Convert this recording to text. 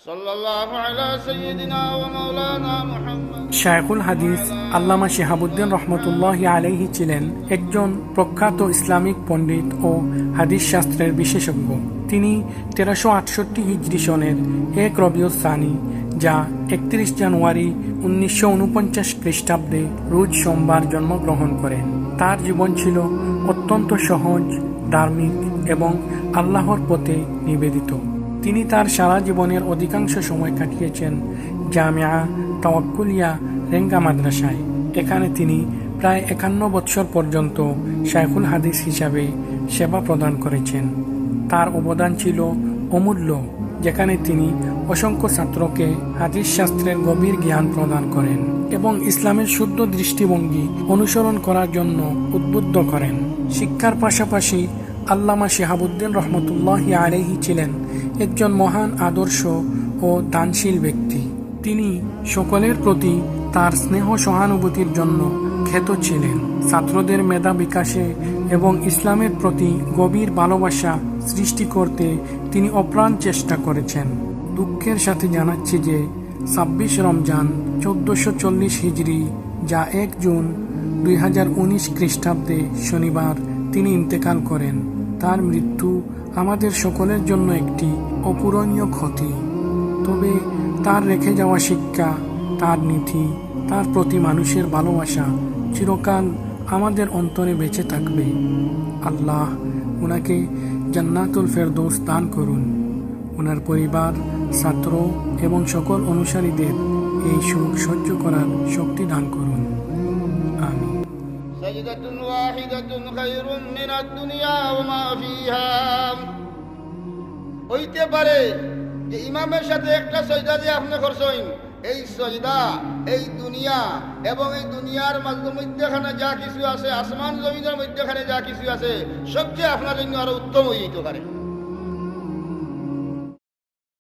সাল্লাল্লাহু আলা সাইয়্যিদিনা ওয়া মাওলানা মুহাম্মদ। শায়খুল হাদিস আল্লামা শিহাবুদ্দিন রহমতুল্লাহি আলাইহি ছিলেন একজন প্রখ্যাত ইসলামিক পণ্ডিত ও হাদিস শাস্ত্রের বিশেষজ্ঞ। তিনি 1368 হিজরি সনের 1 রবিউল সানি, যা 31 জানুয়ারি 1949 খ্রিস্টাব্দে রোজ সোমবার জন্মগ্রহণ করেন। তার জীবন ছিল অত্যন্ত সহজ, ধার্মিক এবং আল্লাহর পথে নিবেদিত। তিনি তার সারা জীবনের অধিকাংশ সময় কাটিয়েছেন জামিয়া তাওয়াক্কুলিয়া রেঙ্গা মাদ্রাসায়। এখানে তিনি প্রায় 51 বছর পর্যন্ত শায়খুল হাদিস হিসাবে সেবা প্রদান করেছেন। তার অবদান ছিল অমূল্য, যেখানে তিনি অসংখ্য ছাত্রকে হাদিস শাস্ত্রের গভীর জ্ঞান প্রদান করেন এবং ইসলামের শুদ্ধ দৃষ্টিভঙ্গি অনুসরণ করার জন্য উদ্বুদ্ধ করেন। শিক্ষার পাশাপাশি আল্লামা শিহাবুদ্দিন রহমতুল্লাহি আলাইহি ছিলেন একজন মহান আদর্শ ও দানশীল ব্যক্তি। তিনি সকলের প্রতি তার স্নেহ সহানুভূতির জন্য খ্যাত ছিলেন। ছাত্রদের মেধা বিকাশে এবং ইসলামের প্রতি গভীর ভালোবাসা সৃষ্টি করতে তিনি অপ্রাণ চেষ্টা করেছেন। দুঃখের সাথে জানাচ্ছি যে 26 রমজান 1440 হিজরি, যা 1 জুন 2019 খ্রিস্টাব্দে শনিবার তিনি ইন্তেকাল করেন। তার মৃত্যু আমাদের সকলের জন্য একটি অপূরণীয় ক্ষতি। তবে তার রেখে যাওয়া শিক্ষা, তার নীতি, তার প্রতি মানুষের ভালোবাসা চিরকাল আমাদের অন্তরে বেঁচে থাকবে। আল্লাহ ওনাকে জান্নাতুল ফেরদৌস দান করুন। ওনার পরিবার, ছাত্র এবং সকল অনুসারীদের এই সুখ সহ্য করার শক্তি দান করুন। আমিন। সাজদাতুন ওয়াহিদাতুন খায়রুম মিনাদ দুনিয়া ওয়া মা ফিহা। হইতে পারে যে ইমামের সাথে একটা সজদা দিয়ে আপনি করছেন, এই সজদা এই দুনিয়া এবং এই দুনিয়ার মধ্যখানে যা কিছু আছে, আসমান জমিনের মধ্যখানে যা কিছু আছে, সবচেয়ে আপনার জন্য আরো উত্তম হইতে পারে।